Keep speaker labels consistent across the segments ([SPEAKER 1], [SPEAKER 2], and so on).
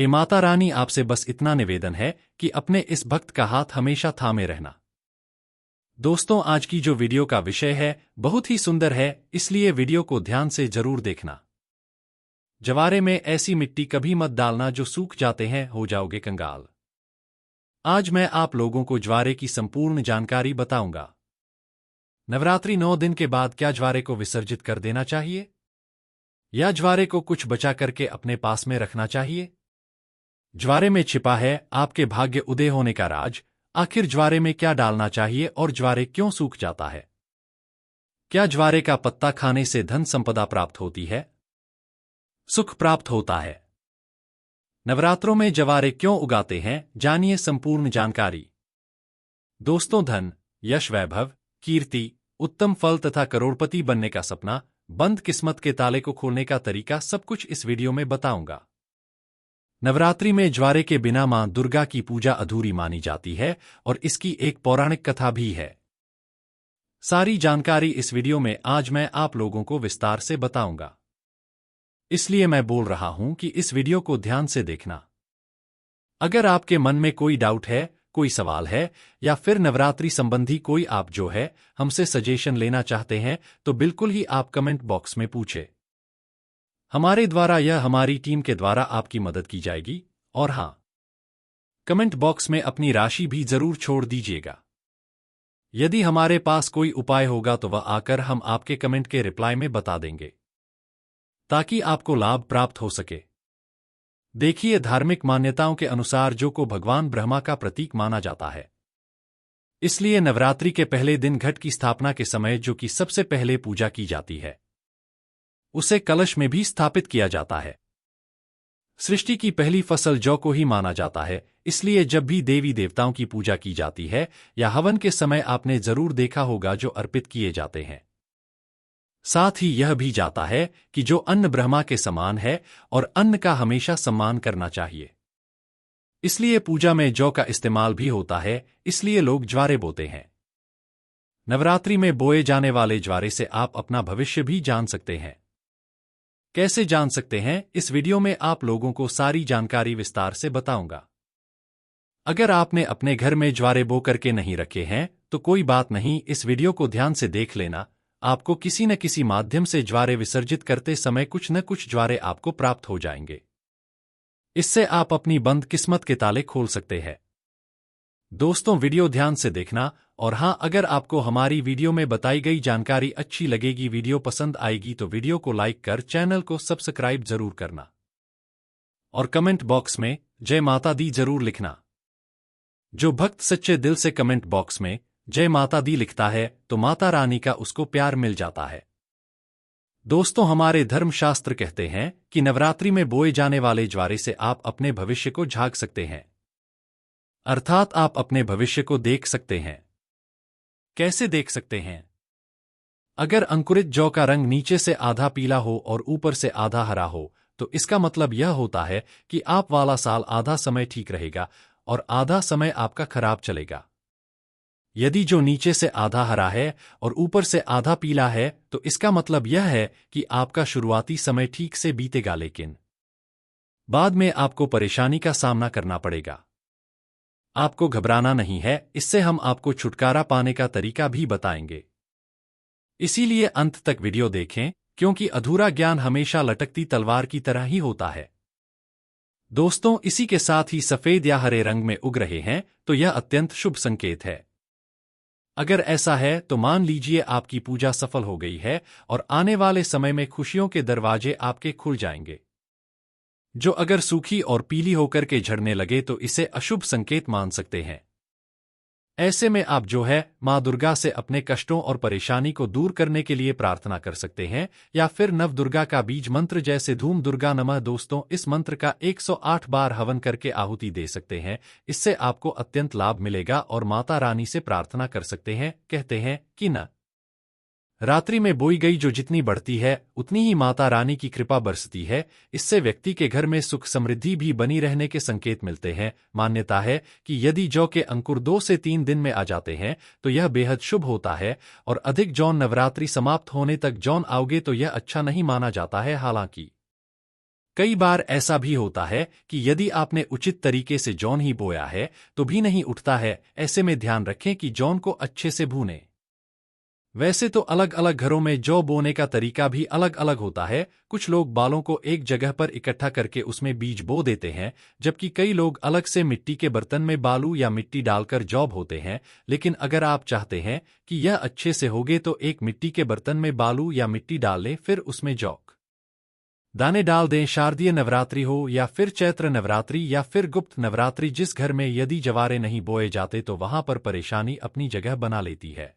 [SPEAKER 1] हे माता रानी, आपसे बस इतना निवेदन है कि अपने इस भक्त का हाथ हमेशा थामे रहना। दोस्तों, आज की जो वीडियो का विषय है बहुत ही सुंदर है, इसलिए वीडियो को ध्यान से जरूर देखना। जवारे में ऐसी मिट्टी कभी मत डालना जो सूख जाते हैं, हो जाओगे कंगाल। आज मैं आप लोगों को ज्वारे की संपूर्ण जानकारी बताऊंगा। नवरात्रि 9 दिन के बाद क्या ज्वारे को विसर्जित कर देना चाहिए या ज्वारे को कुछ बचा करके अपने पास में रखना चाहिए? ज्वारे में छिपा है आपके भाग्य उदय होने का राज। आखिर ज्वारे में क्या डालना चाहिए और ज्वारे क्यों सूख जाता है? क्या ज्वारे का पत्ता खाने से धन संपदा प्राप्त होती है, सुख प्राप्त होता है? नवरात्रों में ज्वारे क्यों उगाते हैं, जानिए संपूर्ण जानकारी। दोस्तों, धन, यश, वैभव, कीर्ति, उत्तम फल तथा करोड़पति बनने का सपना, बंद किस्मत के ताले को खोलने का तरीका, सब कुछ इस वीडियो में बताऊंगा। नवरात्रि में ज्वारे के बिना मां दुर्गा की पूजा अधूरी मानी जाती है और इसकी एक पौराणिक कथा भी है। सारी जानकारी इस वीडियो में आज मैं आप लोगों को विस्तार से बताऊंगा, इसलिए मैं बोल रहा हूं कि इस वीडियो को ध्यान से देखना। अगर आपके मन में कोई डाउट है, कोई सवाल है या फिर नवरात्रि संबंधी कोई आप जो है हमसे सजेशन लेना चाहते हैं तो बिल्कुल ही आप कमेंट बॉक्स में पूछे। हमारे द्वारा यह हमारी टीम के द्वारा आपकी मदद की जाएगी। और हां, कमेंट बॉक्स में अपनी राशि भी जरूर छोड़ दीजिएगा। यदि हमारे पास कोई उपाय होगा तो वह आकर हम आपके कमेंट के रिप्लाई में बता देंगे, ताकि आपको लाभ प्राप्त हो सके। देखिए, धार्मिक मान्यताओं के अनुसार जो को भगवान ब्रह्मा का प्रतीक माना जाता है, इसलिए नवरात्रि के पहले दिन घट की स्थापना के समय जो कि सबसे पहले पूजा की जाती है, उसे कलश में भी स्थापित किया जाता है। सृष्टि की पहली फसल जौ को ही माना जाता है, इसलिए जब भी देवी देवताओं की पूजा की जाती है या हवन के समय आपने जरूर देखा होगा जो अर्पित किए जाते हैं। साथ ही यह भी जाता है कि जो अन्न ब्रह्मा के समान है और अन्न का हमेशा सम्मान करना चाहिए, इसलिए पूजा में जौ का इस्तेमाल भी होता है, इसलिए लोग ज्वारे बोते हैं। नवरात्रि में बोए जाने वाले ज्वारे से आप अपना भविष्य भी जान सकते हैं। कैसे जान सकते हैं, इस वीडियो में आप लोगों को सारी जानकारी विस्तार से बताऊंगा। अगर आपने अपने घर में ज्वारे बो करके नहीं रखे हैं तो कोई बात नहीं, इस वीडियो को ध्यान से देख लेना। आपको किसी न किसी माध्यम से ज्वारे विसर्जित करते समय कुछ न कुछ ज्वारे आपको प्राप्त हो जाएंगे। इससे आप अपनी बंद किस्मत के ताले खोल सकते हैं। दोस्तों, वीडियो ध्यान से देखना। और हां, अगर आपको हमारी वीडियो में बताई गई जानकारी अच्छी लगेगी, वीडियो पसंद आएगी तो वीडियो को लाइक कर चैनल को सब्सक्राइब जरूर करना और कमेंट बॉक्स में जय माता दी जरूर लिखना। जो भक्त सच्चे दिल से कमेंट बॉक्स में जय माता दी लिखता है तो माता रानी का उसको प्यार मिल जाता है। दोस्तों, हमारे धर्मशास्त्र कहते हैं कि नवरात्रि में बोए जाने वाले ज्वारे से आप अपने भविष्य को झांक सकते हैं, अर्थात आप अपने भविष्य को देख सकते हैं। कैसे देख सकते हैं? अगर अंकुरित जौ का रंग नीचे से आधा पीला हो और ऊपर से आधा हरा हो तो इसका मतलब यह होता है कि आप वाला साल आधा समय ठीक रहेगा और आधा समय आपका खराब चलेगा। यदि जो नीचे से आधा हरा है और ऊपर से आधा पीला है तो इसका मतलब यह है कि आपका शुरुआती समय ठीक से बीतेगा, लेकिन बाद में आपको परेशानी का सामना करना पड़ेगा। आपको घबराना नहीं है, इससे हम आपको छुटकारा पाने का तरीका भी बताएंगे। इसीलिए अंत तक वीडियो देखें, क्योंकि अधूरा ज्ञान हमेशा लटकती तलवार की तरह ही होता है। दोस्तों, इसी के साथ ही सफेद या हरे रंग में उग रहे हैं तो यह अत्यंत शुभ संकेत है। अगर ऐसा है तो मान लीजिए आपकी पूजा सफल हो गई है और आने वाले समय में खुशियों के दरवाजे आपके खुल जाएंगे। जो अगर सूखी और पीली होकर के झड़ने लगे तो इसे अशुभ संकेत मान सकते हैं। ऐसे में आप जो है मां दुर्गा से अपने कष्टों और परेशानी को दूर करने के लिए प्रार्थना कर सकते हैं या फिर नव दुर्गा का बीज मंत्र जैसे धूम दुर्गा नमः। दोस्तों, इस मंत्र का 108 बार हवन करके आहुति दे सकते हैं, इससे आपको अत्यंत लाभ मिलेगा और माता रानी से प्रार्थना कर सकते हैं। कहते हैं कि न रात्रि में बोई गई जो जितनी बढ़ती है उतनी ही माता रानी की कृपा बरसती है। इससे व्यक्ति के घर में सुख समृद्धि भी बनी रहने के संकेत मिलते हैं। मान्यता है कि यदि जौ के अंकुर 2 से 3 दिन में आ जाते हैं तो यह बेहद शुभ होता है और अधिक जौन नवरात्रि समाप्त होने तक जौन आओगे तो यह अच्छा नहीं माना जाता है। हालांकि कई बार ऐसा भी होता है कि यदि आपने उचित तरीके से जौ ही बोया है तो भी नहीं उठता है। ऐसे में ध्यान रखें कि जौ को अच्छे से भूनें। वैसे तो अलग अलग घरों में जौ बोने का तरीका भी अलग अलग होता है। कुछ लोग बालों को एक जगह पर इकट्ठा करके उसमें बीज बो देते हैं, जबकि कई लोग अलग से मिट्टी के बर्तन में बालू या मिट्टी डालकर जौ बोते हैं। लेकिन अगर आप चाहते हैं कि यह अच्छे से होगे तो एक मिट्टी के बर्तन में बालू या मिट्टी डाल लें, फिर उसमें जौ दाने डाल दें। शारदीय नवरात्रि हो या फिर चैत्र नवरात्रि या फिर गुप्त नवरात्रि, जिस घर में यदि जवारे नहीं बोए जाते तो वहां पर परेशानी अपनी जगह बना लेती है।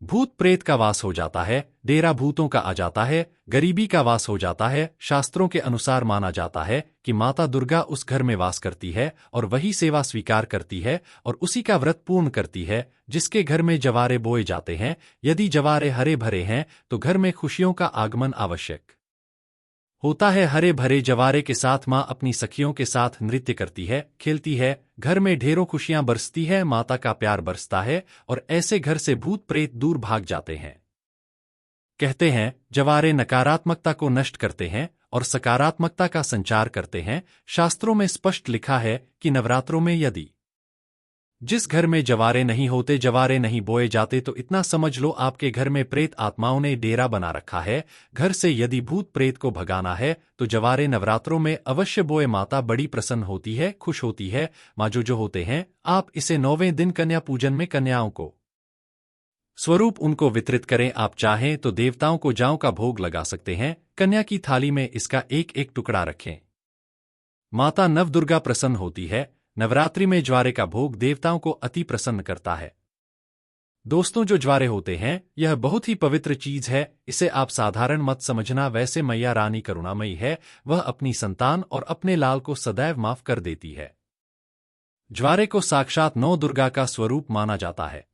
[SPEAKER 1] भूत प्रेत का वास हो जाता है, डेरा भूतों का आ जाता है, गरीबी का वास हो जाता है। शास्त्रों के अनुसार माना जाता है कि माता दुर्गा उस घर में वास करती है और वही सेवा स्वीकार करती है और उसी का व्रत पूर्ण करती है जिसके घर में जवारे बोए जाते हैं। यदि जवारे हरे भरे हैं तो घर में खुशियों का आगमन आवश्यक होता है। हरे भरे जवारे के साथ माँ अपनी सखियों के साथ नृत्य करती है, खेलती है, घर में ढेरों खुशियां बरसती है, माता का प्यार बरसता है और ऐसे घर से भूत प्रेत दूर भाग जाते हैं। कहते हैं जवारे नकारात्मकता को नष्ट करते हैं और सकारात्मकता का संचार करते हैं। शास्त्रों में स्पष्ट लिखा है कि नवरात्रों में यदि जिस घर में जवारे नहीं होते, जवारे नहीं बोए जाते, तो इतना समझ लो आपके घर में प्रेत आत्माओं ने डेरा बना रखा है। घर से यदि भूत प्रेत को भगाना है तो जवारे नवरात्रों में अवश्य बोए। माता बड़ी प्रसन्न होती है, खुश होती है। माँ जो होते हैं, आप इसे 9वें दिन कन्या पूजन में कन्याओं को स्वरूप उनको वितरित करें। आप चाहें तो देवताओं को जौ का भोग लगा सकते हैं। कन्या की थाली में इसका एक एक टुकड़ा रखें। माता नवदुर्गा प्रसन्न होती है। नवरात्रि में ज्वारे का भोग देवताओं को अति प्रसन्न करता है। दोस्तों, जो ज्वारे होते हैं यह बहुत ही पवित्र चीज है। इसे आप साधारण मत समझना। वैसे मैया रानी करुणामयी है, वह अपनी संतान और अपने लाल को सदैव माफ कर देती है। ज्वारे को साक्षात नौ दुर्गा का स्वरूप माना जाता है,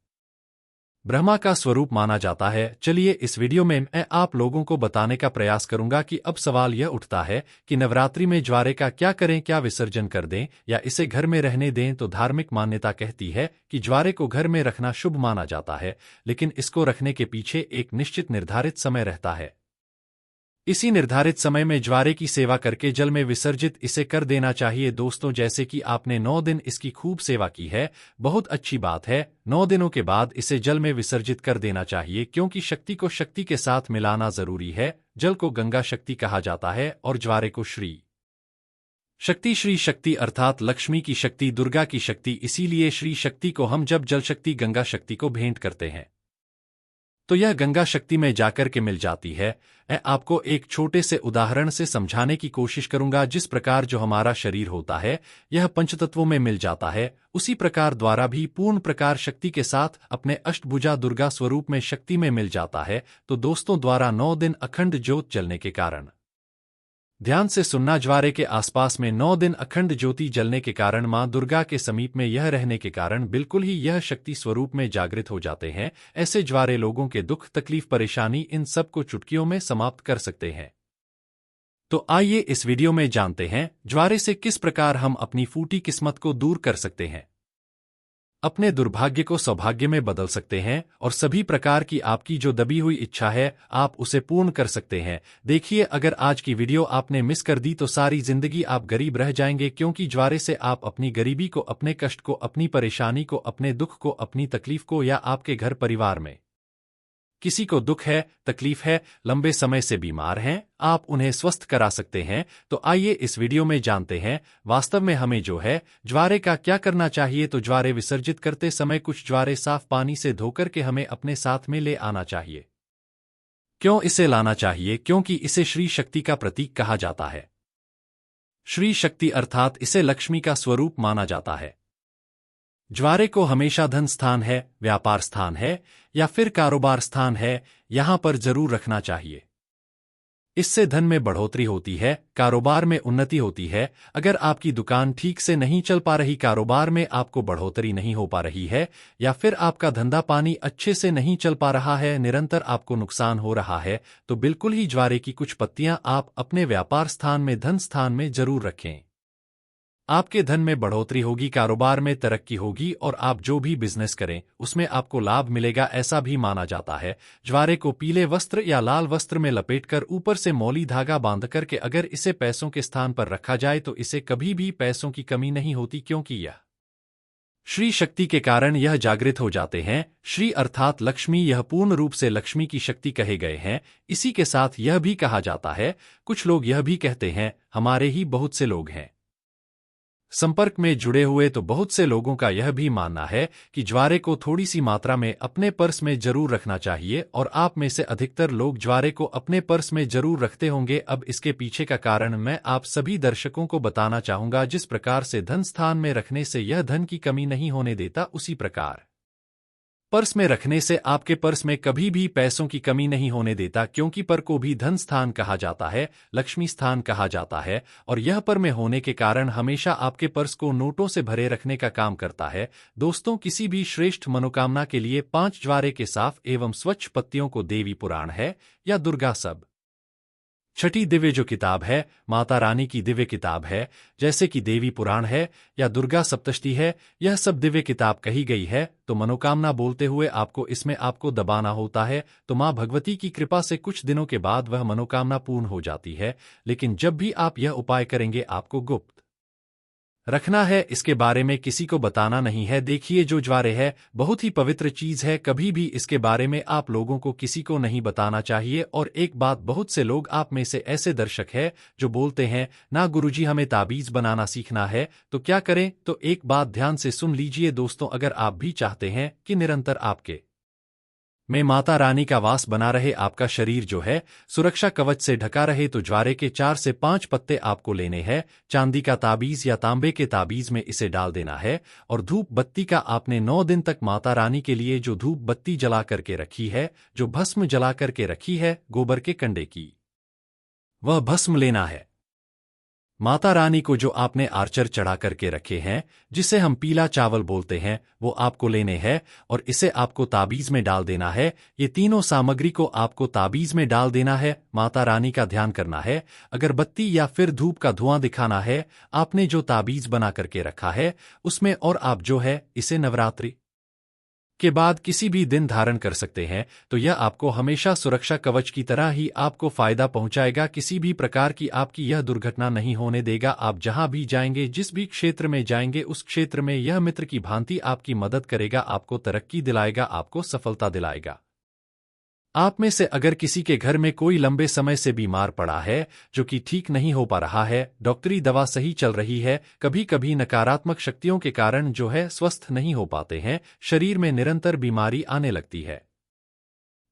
[SPEAKER 1] ब्रह्मा का स्वरूप माना जाता है। चलिए इस वीडियो में मैं आप लोगों को बताने का प्रयास करूंगा कि अब सवाल यह उठता है कि नवरात्रि में ज्वारे का क्या करें, क्या विसर्जन कर दें या इसे घर में रहने दें। तो धार्मिक मान्यता कहती है कि ज्वारे को घर में रखना शुभ माना जाता है, लेकिन इसको रखने के पीछे एक निश्चित निर्धारित समय रहता है। इसी निर्धारित समय में ज्वारे की सेवा करके जल में विसर्जित इसे कर देना चाहिए। दोस्तों, जैसे कि आपने 9 दिन इसकी खूब सेवा की है, बहुत अच्छी बात है। 9 दिनों के बाद इसे जल में विसर्जित कर देना चाहिए, क्योंकि शक्ति को शक्ति के साथ मिलाना जरूरी है। जल को गंगा शक्ति कहा जाता है और ज्वारे को श्री शक्ति अर्थात लक्ष्मी की शक्ति, दुर्गा की शक्ति। इसीलिए श्री शक्ति को हम जब जल शक्ति गंगा शक्ति को भेंट करते हैं तो यह गंगा शक्ति में जाकर के मिल जाती है। मैं आपको एक छोटे से उदाहरण से समझाने की कोशिश करूंगा। जिस प्रकार जो हमारा शरीर होता है यह पंचतत्वों में मिल जाता है, उसी प्रकार द्वारा भी पूर्ण प्रकार शक्ति के साथ अपने अष्टभुजा दुर्गा स्वरूप में शक्ति में मिल जाता है। तो दोस्तों, द्वारा 9 दिन अखंड ज्योत जलने के कारण, ध्यान से सुनना, ज्वारे के आसपास में 9 दिन अखंड ज्योति जलने के कारण, मां दुर्गा के समीप में यह रहने के कारण बिल्कुल ही यह शक्ति स्वरूप में जागृत हो जाते हैं। ऐसे ज्वारे लोगों के दुख, तकलीफ, परेशानी इन सब को चुटकियों में समाप्त कर सकते हैं। तो आइए इस वीडियो में जानते हैं ज्वारे से किस प्रकार हम अपनी फूटी किस्मत को दूर कर सकते हैं, अपने दुर्भाग्य को सौभाग्य में बदल सकते हैं और सभी प्रकार की आपकी जो दबी हुई इच्छा है आप उसे पूर्ण कर सकते हैं। देखिए, अगर आज की वीडियो आपने मिस कर दी तो सारी जिंदगी आप गरीब रह जाएंगे, क्योंकि ज्वारे से आप अपनी गरीबी को, अपने कष्ट को, अपनी परेशानी को, अपने दुख को, अपनी तकलीफ को, या आपके घर परिवार में किसी को दुख है, तकलीफ है, लंबे समय से बीमार हैं, आप उन्हें स्वस्थ करा सकते हैं। तो आइए इस वीडियो में जानते हैं वास्तव में हमें जो है ज्वारे का क्या करना चाहिए। तो ज्वारे विसर्जित करते समय कुछ ज्वारे साफ पानी से धोकर के हमें अपने साथ में ले आना चाहिए। क्यों इसे लाना चाहिए? क्योंकि इसे श्री शक्ति का प्रतीक कहा जाता है। श्री शक्ति अर्थात इसे लक्ष्मी का स्वरूप माना जाता है। ज्वारे को हमेशा धन स्थान है, व्यापार स्थान है या फिर कारोबार स्थान है, यहां पर जरूर रखना चाहिए। इससे धन में बढ़ोतरी होती है, कारोबार में उन्नति होती है। अगर आपकी दुकान ठीक से नहीं चल पा रही, कारोबार में आपको बढ़ोतरी नहीं हो पा रही है, या फिर आपका धंधा पानी अच्छे से नहीं चल पा रहा है, निरंतर आपको नुकसान हो रहा है, तो बिल्कुल ही ज्वारे की कुछ पत्तियां आप अपने व्यापार स्थान में, धन स्थान में जरूर रखें। आपके धन में बढ़ोतरी होगी, कारोबार में तरक्की होगी और आप जो भी बिजनेस करें उसमें आपको लाभ मिलेगा, ऐसा भी माना जाता है। ज्वारे को पीले वस्त्र या लाल वस्त्र में लपेटकर ऊपर से मौली धागा बांध करके अगर इसे पैसों के स्थान पर रखा जाए तो इसे कभी भी पैसों की कमी नहीं होती, क्योंकि यह श्री शक्ति के कारण यह जागृत हो जाते हैं। श्री अर्थात लक्ष्मी, यह पूर्ण रूप से लक्ष्मी की शक्ति कहे गए हैं। इसी के साथ यह भी कहा जाता है, कुछ लोग यह भी कहते हैं, हमारे ही बहुत से लोग हैं संपर्क में जुड़े हुए, तो बहुत से लोगों का यह भी मानना है कि ज्वारे को थोड़ी सी मात्रा में अपने पर्स में जरूर रखना चाहिए और आप में से अधिकतर लोग ज्वारे को अपने पर्स में जरूर रखते होंगे। अब इसके पीछे का कारण मैं आप सभी दर्शकों को बताना चाहूंगा। जिस प्रकार से धन स्थान में रखने से यह धन की कमी नहीं होने देता, उसी प्रकार पर्स में रखने से आपके पर्स में कभी भी पैसों की कमी नहीं होने देता, क्योंकि पर को भी धन स्थान कहा जाता है, लक्ष्मी स्थान कहा जाता है और यह पर में होने के कारण हमेशा आपके पर्स को नोटों से भरे रखने का काम करता है। दोस्तों, किसी भी श्रेष्ठ मनोकामना के लिए 5 ज्वारे के साफ एवं स्वच्छ पत्तियों को देवी पुराण है या दुर्गा सब छठी दिव्य जो किताब है, माता रानी की दिव्य किताब है, जैसे कि देवी पुराण है या दुर्गा सप्तशती है, यह सब दिव्य किताब कही गई है, तो मनोकामना बोलते हुए आपको इसमें आपको दबाना होता है। तो माँ भगवती की कृपा से कुछ दिनों के बाद वह मनोकामना पूर्ण हो जाती है। लेकिन जब भी आप यह उपाय करेंगे आपको गुप्त रखना है, इसके बारे में किसी को बताना नहीं है। देखिए, जो ज्वारे है बहुत ही पवित्र चीज है, कभी भी इसके बारे में आप लोगों को किसी को नहीं बताना चाहिए। और एक बात, बहुत से लोग आप में से ऐसे दर्शक हैं जो बोलते हैं, ना गुरुजी हमें ताबीज बनाना सीखना है तो क्या करें। तो एक बात ध्यान से सुन लीजिए दोस्तों, अगर आप भी चाहते हैं कि निरंतर आपके में माता रानी का वास बना रहे, आपका शरीर जो है सुरक्षा कवच से ढका रहे, तो ज्वारे के 4 से 5 पत्ते आपको लेने हैं। चांदी का ताबीज या तांबे के ताबीज में इसे डाल देना है और धूप बत्ती का आपने 9 दिन तक माता रानी के लिए जो धूप बत्ती जला करके रखी है, जो भस्म जला करके रखी है, गोबर के कंडे की वह भस्म लेना है। माता रानी को जो आपने आर्चर चढ़ा करके रखे हैं, जिसे हम पीला चावल बोलते हैं, वो आपको लेने हैं और इसे आपको ताबीज में डाल देना है। ये तीनों सामग्री को आपको ताबीज में डाल देना है, माता रानी का ध्यान करना है, अगरबत्ती या फिर धूप का धुआं दिखाना है आपने जो ताबीज बना करके रखा है उसमें, और आप जो है इसे नवरात्रि के बाद किसी भी दिन धारण कर सकते हैं। तो यह आपको हमेशा सुरक्षा कवच की तरह ही आपको फायदा पहुंचाएगा, किसी भी प्रकार की आपकी यह दुर्घटना नहीं होने देगा। आप जहां भी जाएंगे, जिस भी क्षेत्र में जाएंगे, उस क्षेत्र में यह मित्र की भांति आपकी मदद करेगा, आपको तरक्की दिलाएगा, आपको सफलता दिलाएगा। आप में से अगर किसी के घर में कोई लंबे समय से बीमार पड़ा है, जो कि ठीक नहीं हो पा रहा है, डॉक्टरी दवा सही चल रही है, कभी कभी नकारात्मक शक्तियों के कारण जो है स्वस्थ नहीं हो पाते हैं, शरीर में निरंतर बीमारी आने लगती है,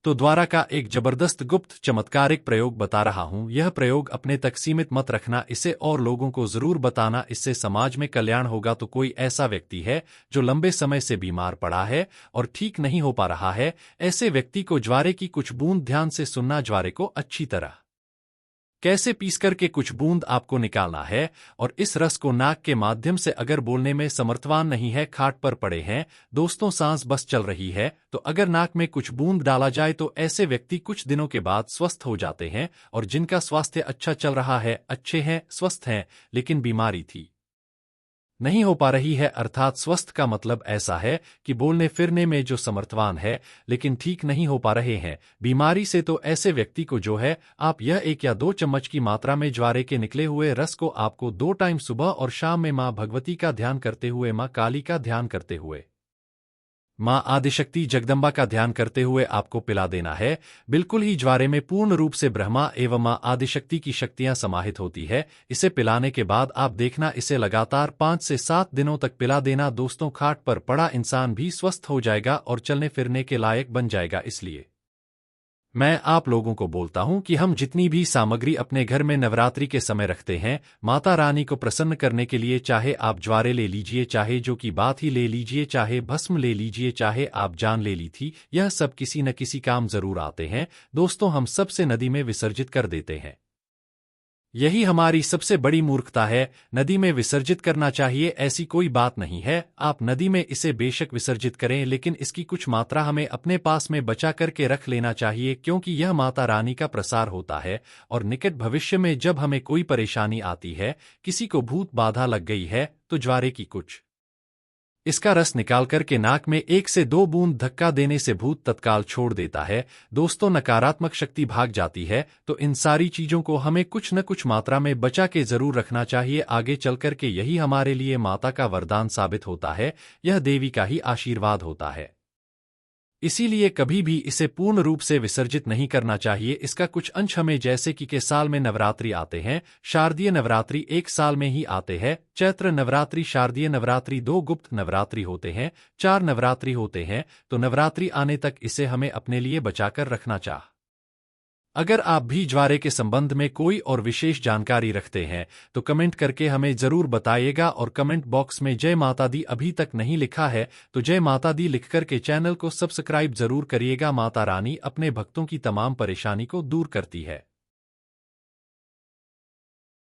[SPEAKER 1] तो द्वारा का एक जबरदस्त गुप्त चमत्कारिक प्रयोग बता रहा हूं। यह प्रयोग अपने तक सीमित मत रखना, इसे और लोगों को जरूर बताना, इससे समाज में कल्याण होगा। तो कोई ऐसा व्यक्ति है जो लंबे समय से बीमार पड़ा है और ठीक नहीं हो पा रहा है, ऐसे व्यक्ति को ज्वारे की कुछ बूंद, ध्यान से सुनना, ज्वारे को अच्छी तरह कैसे पीस करके कुछ बूंद आपको निकालना है और इस रस को नाक के माध्यम से, अगर बोलने में समर्थवान नहीं है, खाट पर पड़े हैं दोस्तों, सांस बस चल रही है, तो अगर नाक में कुछ बूंद डाला जाए तो ऐसे व्यक्ति कुछ दिनों के बाद स्वस्थ हो जाते हैं। और जिनका स्वास्थ्य अच्छा चल रहा है, अच्छे हैं, स्वस्थ हैं, लेकिन बीमारी थी नहीं हो पा रही है, अर्थात स्वस्थ का मतलब ऐसा है कि बोलने फिरने में जो समर्थवान है लेकिन ठीक नहीं हो पा रहे हैं बीमारी से, तो ऐसे व्यक्ति को जो है आप यह 1 या 2 चम्मच की मात्रा में ज्वारे के निकले हुए रस को आपको 2 टाइम सुबह और शाम में मां भगवती का ध्यान करते हुए, मां काली का ध्यान करते हुए, मां आदिशक्ति जगदम्बा का ध्यान करते हुए आपको पिला देना है। बिल्कुल ही ज्वारे में पूर्ण रूप से ब्रह्मा एवं मां आदिशक्ति की शक्तियां समाहित होती है। इसे पिलाने के बाद आप देखना, इसे लगातार 5 से 7 दिनों तक पिला देना दोस्तों, खाट पर पड़ा इंसान भी स्वस्थ हो जाएगा और चलने फिरने के लायक बन जाएगा। इसलिए मैं आप लोगों को बोलता हूं कि हम जितनी भी सामग्री अपने घर में नवरात्रि के समय रखते हैं, माता रानी को प्रसन्न करने के लिए, चाहे आप ज्वारे ले लीजिए, चाहे जो की बात ही ले लीजिए, चाहे भस्म ले लीजिए, चाहे आप जान ले ली थी, यह सब किसी न किसी काम जरूर आते हैं दोस्तों। हम सबसे नदी में विसर्जित कर देते हैं। यही हमारी सबसे बड़ी मूर्खता है। नदी में विसर्जित करना चाहिए ऐसी कोई बात नहीं है। आप नदी में इसे बेशक विसर्जित करें, लेकिन इसकी कुछ मात्रा हमें अपने पास में बचा करके रख लेना चाहिए, क्योंकि यह माता रानी का प्रसार होता है। और निकट भविष्य में जब हमें कोई परेशानी आती है, किसी को भूत बाधा लग गई है, तो ज्वारे की कुछ इसका रस निकाल करके नाक में 1 से 2 बूंद धक्का देने से भूत तत्काल छोड़ देता है। दोस्तों, नकारात्मक शक्ति भाग जाती है। तो इन सारी चीजों को हमें कुछ न कुछ मात्रा में बचा के जरूर रखना चाहिए। आगे चल करके यही हमारे लिए माता का वरदान साबित होता है। यह देवी का ही आशीर्वाद होता है। इसीलिए कभी भी इसे पूर्ण रूप से विसर्जित नहीं करना चाहिए। इसका कुछ अंश हमें, जैसे कि के साल में नवरात्रि आते हैं, शारदीय नवरात्रि 1 साल में ही आते हैं, चैत्र नवरात्रि, शारदीय नवरात्रि, 2 गुप्त नवरात्रि होते हैं, 4 नवरात्रि होते हैं। तो नवरात्रि आने तक इसे हमें अपने लिए बचाकर रखना चाहिए। अगर आप भी ज्वारे के संबंध में कोई और विशेष जानकारी रखते हैं तो कमेंट करके हमें जरूर बताइएगा। और कमेंट बॉक्स में जय माता दी अभी तक नहीं लिखा है तो जय माता दी लिख करके चैनल को सब्सक्राइब जरूर करिएगा। माता रानी अपने भक्तों की तमाम परेशानी को दूर करती है।